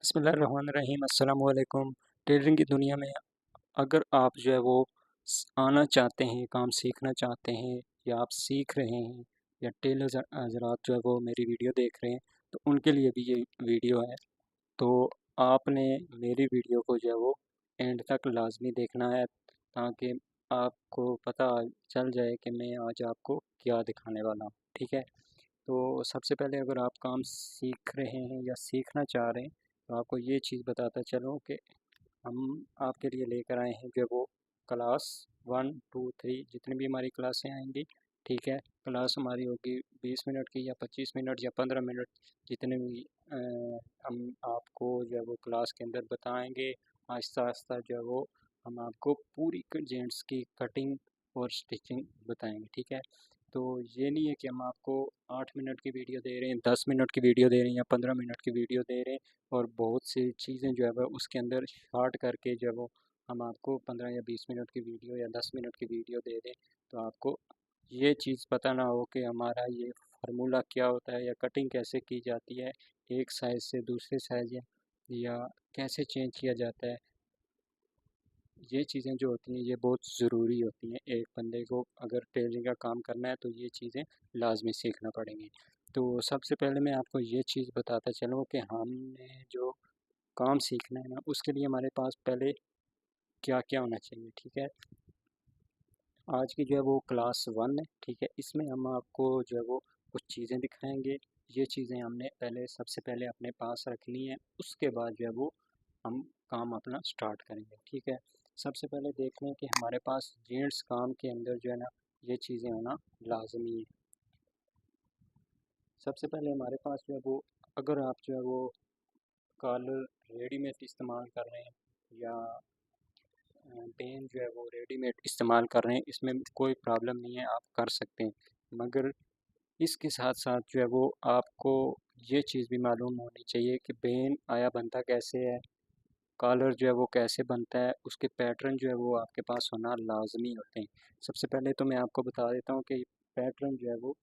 बिस्मिल्लाहिर्रहमानिर्रहीम अस्सलाम वालेकुम। टेलरिंग की दुनिया में अगर आप जो है वो आना चाहते हैं, काम सीखना चाहते हैं या आप सीख रहे हैं या टेलर हज़रात जो है वो मेरी वीडियो देख रहे हैं तो उनके लिए भी ये वीडियो है। तो आपने मेरी वीडियो को जो है वो एंड तक लाजमी देखना है ताकि आपको पता चल जाए कि मैं आज आपको क्या दिखाने वाला हूँ। ठीक है। तो सबसे पहले अगर आप काम सीख रहे हैं या सीखना चाह रहे हैं तो आपको ये चीज़ बताता चलूँ कि हम आपके लिए लेकर आए हैं जो वो क्लास 1 2 3 जितनी भी हमारी क्लासें आएंगी। ठीक है। क्लास हमारी होगी 20 मिनट की या 25 मिनट या 15 मिनट, जितने भी हम आपको जो है वो क्लास के अंदर बताएंगे। आहिस्ता आहिस्ता जो है वो हम आपको पूरी जेंट्स की कटिंग और स्टिचिंग बताएंगे। ठीक है। तो ये नहीं है कि हम आपको 8 मिनट की वीडियो दे रहे हैं, 10 मिनट की वीडियो दे रहे हैं या 15 मिनट की वीडियो दे रहे हैं और बहुत सी चीज़ें जो है वो उसके अंदर शार्ट करके जो है वो हम आपको 15 या 20 मिनट की वीडियो या 10 मिनट की वीडियो दे दें। तो आपको ये चीज़ पता ना हो कि हमारा ये फार्मूला क्या होता है या कटिंग कैसे की जाती है, एक साइज़ से दूसरे साइज़ या कैसे चेंज किया जाता है। ये चीज़ें जो होती हैं ये बहुत ज़रूरी होती हैं। एक बंदे को अगर टेलरिंग का काम करना है तो ये चीज़ें लाजमी सीखना पड़ेंगी। तो सबसे पहले मैं आपको ये चीज़ बताता चलूँ कि हमने जो काम सीखना है ना उसके लिए हमारे पास पहले क्या क्या होना चाहिए। ठीक है। आज की जो है वो क्लास 1 है। ठीक है। इसमें हम आपको जो है वो कुछ चीज़ें दिखाएंगे। ये चीज़ें हमने सबसे पहले अपने पास रखनी है, उसके बाद जो है वो हम काम अपना स्टार्ट करेंगे। ठीक है। सबसे पहले देख लें कि हमारे पास जेंट्स काम के अंदर जो है ना ये चीज़ें होना लाजमी है। सबसे पहले हमारे पास जो है वो अगर आप जो है वो कॉलर रेडीमेड इस्तेमाल कर रहे हैं या पेन जो है वो रेडीमेड इस्तेमाल कर रहे हैं, इसमें कोई प्रॉब्लम नहीं है, आप कर सकते हैं। मगर इसके साथ साथ जो है वो आपको ये चीज़ भी मालूम होनी चाहिए कि पेन आया बनता कैसे है, कॉलर जो है वो कैसे बनता है, उसके पैटर्न जो है वो आपके पास होना लाजमी होते हैं। सबसे पहले तो मैं आपको बता देता हूँ कि पैटर्न जो है वो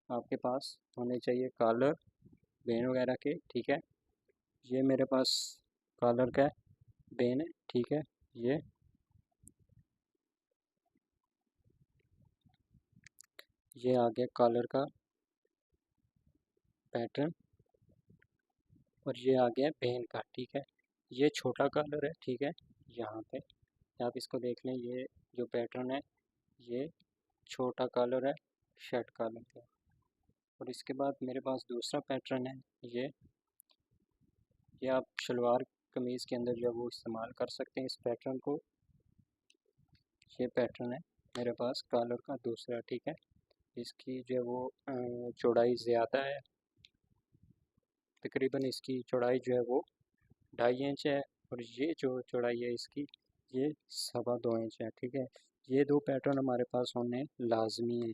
आपके पास होने चाहिए कॉलर बेन वगैरह के। ठीक है। ये मेरे पास कॉलर का बेन है। ठीक है। ये आ गया कॉलर का पैटर्न और ये आ गया बेन का। ठीक है। ये छोटा कॉलर है। ठीक है। यहाँ पे आप इसको देख लें, ये जो पैटर्न है ये छोटा कॉलर है शर्ट कॉलर का। और इसके बाद मेरे पास दूसरा पैटर्न है ये आप शलवार कमीज़ के अंदर जो है वो इस्तेमाल कर सकते हैं इस पैटर्न को। ये पैटर्न है मेरे पास कॉलर का दूसरा। ठीक है। इसकी जो है वो चौड़ाई ज़्यादा है, तकरीबन इसकी चौड़ाई जो है वो 2.5 इंच है और ये जो चौड़ाई है इसकी ये 2.25 इंच है। ठीक है। ये दो पैटर्न हमारे पास होने लाजमी है।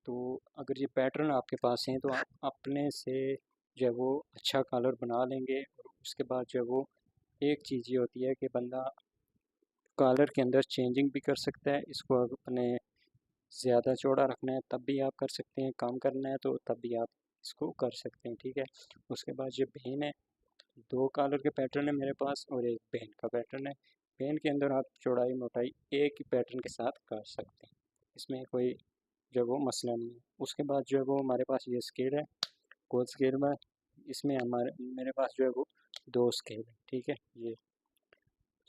तो अगर ये पैटर्न आपके पास हैं तो आप अपने से जो है वो अच्छा कलर बना लेंगे। और उसके बाद जो है वो एक चीज़ ये होती है कि बंदा कलर के अंदर चेंजिंग भी कर सकता है। इसको अपने ज़्यादा चौड़ा रखना है तब भी आप कर सकते हैं, कम करना है तो तब भी आप इसको कर सकते हैं। ठीक है। उसके बाद ये पेन है, दो कलर के पैटर्न है मेरे पास और एक पेन का पैटर्न है। पेन के अंदर आप चौड़ाई मोटाई एक ही पैटर्न के साथ कर सकते हैं, इसमें कोई जो वो मसला नहीं है। उसके बाद जो है वो हमारे पास ये स्केल है, गोल स्केल में इसमें मेरे पास जो है वो दो स्केल है। ठीक है।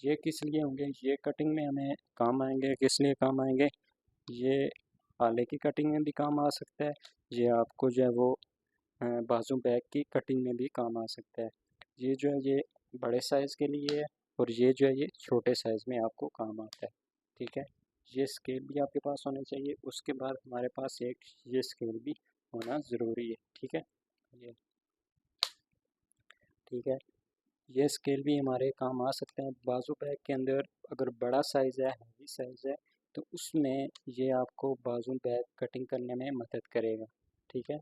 ये किस लिए होंगे, ये कटिंग में हमें काम आएंगे। किस लिए काम आएंगे, ये आले की कटिंग में भी काम आ सकता है, ये आपको जो है वो बाजू बैक की कटिंग में भी काम आ सकता है। ये जो है ये बड़े साइज़ के लिए है और ये जो है ये छोटे साइज़ में आपको काम आता है। ठीक है। ये स्केल भी आपके पास होने चाहिए। उसके बाद हमारे पास एक ये स्केल भी होना ज़रूरी है। ठीक है। ये ठीक है। ये स्केल भी हमारे काम आ सकते हैं बाजू बैग के अंदर। अगर बड़ा साइज़ है, हैवी साइज़ है तो उसमें ये आपको बाजू बैग कटिंग करने में मदद करेगा। ठीक है।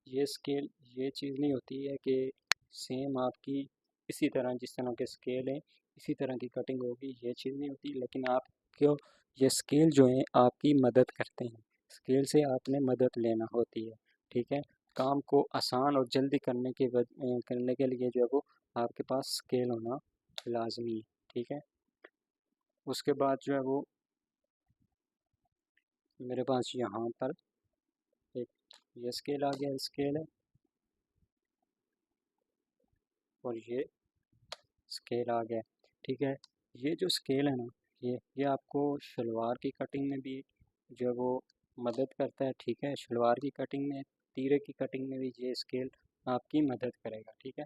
ये स्केल ये चीज़ नहीं होती है कि सेम आपकी इसी तरह जिस तरह के स्केल हैं इसी तरह की कटिंग होगी, ये चीज़ नहीं होती। लेकिन आपको ये स्केल जो हैं आपकी मदद करते हैं, स्केल से आपने मदद लेना होती है। ठीक है। काम को आसान और जल्दी करने के लिए जो है वो आपके पास स्केल होना लाजमी है। ठीक है, उसके बाद जो है वो मेरे पास यहाँ पर एक ये स्केल आ गया, स्केल है, और ये स्केल आ गया। ठीक है, ये जो स्केल है ना, ये आपको शलवार की कटिंग में भी जो है वो मदद करता है। ठीक है, शलवार की कटिंग में, तीरे की कटिंग में भी ये स्केल आपकी मदद करेगा। ठीक है,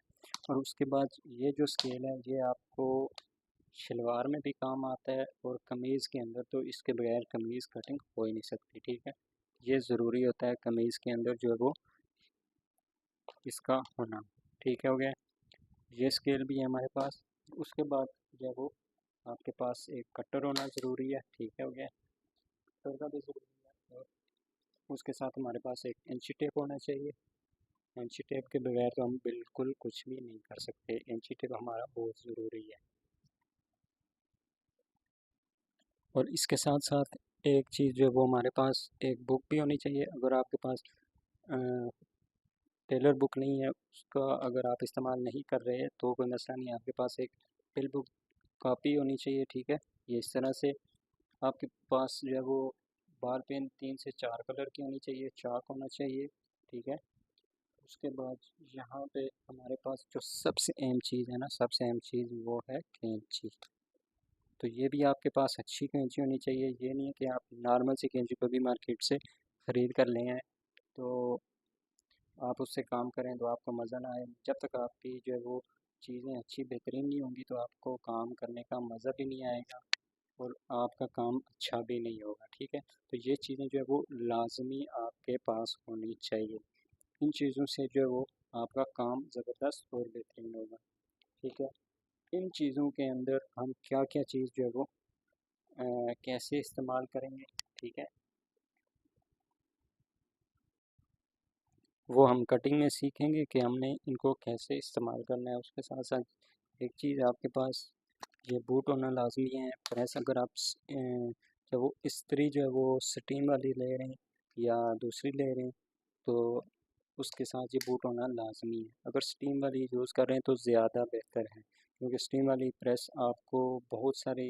और उसके बाद ये जो स्केल है ये आपको शलवार में भी काम आता है, और कमीज़ के अंदर तो इसके बगैर कमीज़ कटिंग हो ही नहीं सकती। ठीक है, ये ज़रूरी होता है कमीज़ के अंदर जो है वो इसका होना। ठीक है, हो गया, ये स्केल भी है हमारे पास। उसके बाद जो है वो आपके पास एक कटर होना ज़रूरी है। ठीक है, हो गया, कटर का भी ज़रूरी है। और उसके साथ हमारे पास एक इंची टेप होना चाहिए। इंची टेप के बगैर तो हम बिल्कुल कुछ भी नहीं कर सकते, इंची टेप हमारा बहुत ज़रूरी है। और इसके साथ साथ एक चीज़ जो है वो हमारे पास एक बुक भी होनी चाहिए। अगर आपके पास टेलर बुक नहीं है, उसका अगर आप इस्तेमाल नहीं कर रहे हैं तो कोई मसला नहीं है, आपके पास एक टेल बुक कॉपी होनी चाहिए। ठीक है, ये इस तरह से आपके पास जो है वो बाल पेन 3 से 4 कलर की होनी चाहिए, चाक होना चाहिए। ठीक है, उसके बाद यहाँ पे हमारे पास जो सबसे अहम चीज़ है ना, सबसे अहम चीज़ वो है कैंची। तो ये भी आपके पास अच्छी कैंची होनी चाहिए। ये नहीं है कि आप नॉर्मल सी कैंची को भी मार्केट से ख़रीद कर ले आएँ तो आप उससे काम करें तो आपको मज़ा ना आए। जब तक आपकी जो है वो चीज़ें अच्छी बेहतरीन नहीं होंगी तो आपको काम करने का मज़ा भी नहीं आएगा, और आपका काम अच्छा भी नहीं होगा। ठीक है, तो ये चीज़ें जो है वो लाजमी आपके पास होनी चाहिए। इन चीज़ों से जो है वो आपका काम ज़बरदस्त और बेहतरीन होगा। ठीक है, इन चीज़ों के अंदर हम क्या क्या चीज़ जो है वो कैसे इस्तेमाल करेंगे, ठीक है, वो हम कटिंग में सीखेंगे कि हमने इनको कैसे इस्तेमाल करना है। उसके साथ साथ एक चीज़ आपके पास ये बूट होना लाजमी है। प्रेस अगर आप जब वो इस्त्री जो है वो स्टीम वाली ले रहे हैं या दूसरी ले रहे हैं तो उसके साथ ये बूट होना लाजमी है। अगर स्टीम वाली यूज़ कर रहे हैं तो ज़्यादा बेहतर है, क्योंकि स्टीम वाली प्रेस आपको बहुत सारी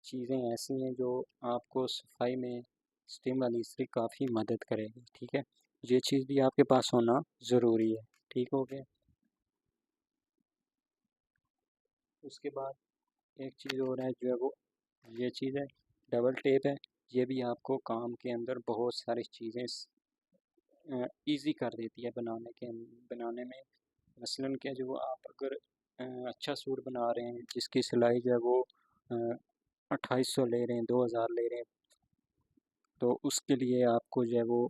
चीज़ें ऐसी हैं जो आपको सफाई में स्टीम वाली इस्त्री काफ़ी मदद करेगी। ठीक है, ये चीज़ भी आपके पास होना ज़रूरी है। ठीक हो गया, उसके बाद एक चीज़ और है जो है वो ये चीज़ है, डबल टेप है। ये भी आपको काम के अंदर बहुत सारी चीज़ें इजी कर देती है बनाने में। मसलन क्या, जो आप अगर अच्छा सूट बना रहे हैं जिसकी सिलाई जो है वो 2800 ले रहे हैं, 2000 ले रहे हैं, तो उसके लिए आपको जो है वो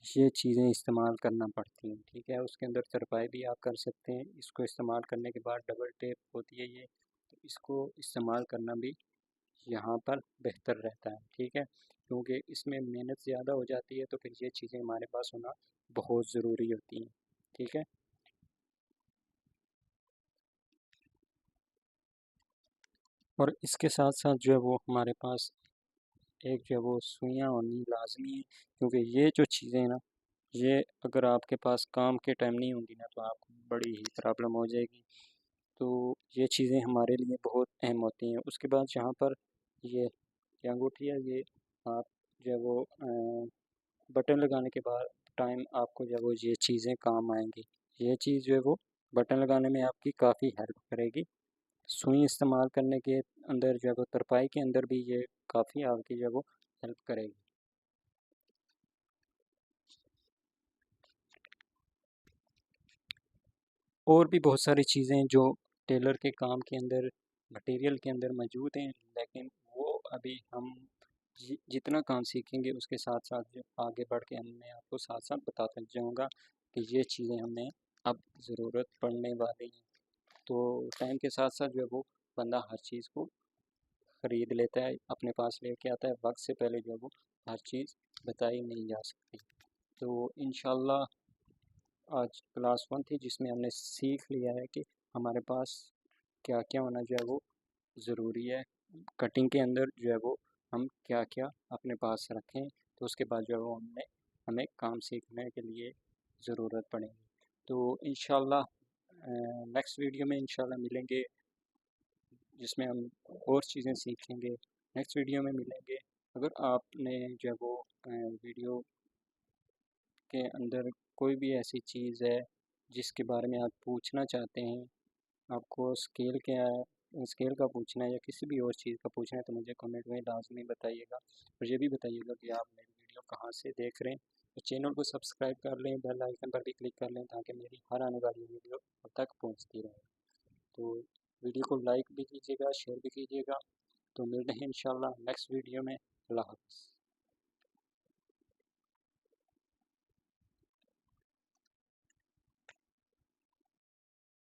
ये चीज़ें इस्तेमाल करना पड़ती हैं। ठीक है, उसके अंदर तरपाई भी आप कर सकते हैं। इसको इस्तेमाल करने के बाद डबल टेप होती है ये, तो इसको इस्तेमाल करना भी यहाँ पर बेहतर रहता है। ठीक है, क्योंकि इसमें मेहनत ज़्यादा हो जाती है तो फिर ये चीज़ें हमारे पास होना बहुत ज़रूरी होती हैं। ठीक है, और इसके साथ साथ जो है वो हमारे पास एक जो है वो सुइयाँ होनी लाजमी है, क्योंकि ये जो चीज़ें हैं ना, ये अगर आपके पास काम के टाइम नहीं होंगी ना तो आपको बड़ी ही प्रॉब्लम हो जाएगी। तो ये चीज़ें हमारे लिए बहुत अहम होती हैं। उसके बाद यहाँ पर ये अंगूठी है, ये आप जो है वो बटन लगाने के बाद टाइम आपको जो है वो ये चीज़ें काम आएंगी। ये चीज़ जो है वो बटन लगाने में आपकी काफ़ी हेल्प करेगी। सुई इस्तेमाल करने के अंदर जो है वो तरपाई के अंदर भी ये काफ़ी आपकी जो है वो हेल्प करेगी। और भी बहुत सारी चीज़ें जो टेलर के काम के अंदर मटेरियल के अंदर मौजूद हैं, लेकिन वो अभी हम जितना काम सीखेंगे उसके साथ साथ जो आगे बढ़ के मैं आपको साथ साथ बताता जाऊँगा कि ये चीज़ें हमें अब ज़रूरत पड़ने वाली हैं। तो टाइम के साथ साथ जो है वो बंदा हर चीज़ को ख़रीद लेता है, अपने पास लेके आता है। वक्त से पहले जो है वो हर चीज़ बताई नहीं जा सकती। तो इंशाल्लाह आज क्लास 1 थी जिसमें हमने सीख लिया है कि हमारे पास क्या क्या होना जो है वो ज़रूरी है। कटिंग के अंदर जो है वो हम क्या क्या अपने पास रखें, तो उसके बाद जो है वो हमें काम सीखने के लिए ज़रूरत पड़ेगी। तो इंशाल्लाह नेक्स्ट वीडियो में इंशाल्लाह मिलेंगे, जिसमें हम और चीज़ें सीखेंगे। नेक्स्ट वीडियो में मिलेंगे। अगर आपने जो है वो वीडियो के अंदर कोई भी ऐसी चीज़ है जिसके बारे में आप पूछना चाहते हैं, आपको स्केल का पूछना है या किसी भी और चीज़ का पूछना है, तो मुझे कमेंट में लाजमी बताइएगा। और ये भी बताइएगा कि आप मेरी वीडियो कहाँ से देख रहे हैं। तो चैनल को सब्सक्राइब कर लें, बेल आइकन पर भी क्लिक कर लें, ताकि मेरी हर आने वाली वीडियो आप तक पहुँचती रहे। तो वीडियो को लाइक भी कीजिएगा, शेयर भी कीजिएगा। तो मिलते हैं इंशाल्लाह नेक्स्ट वीडियो में। अल्लाह हाफ़िज़।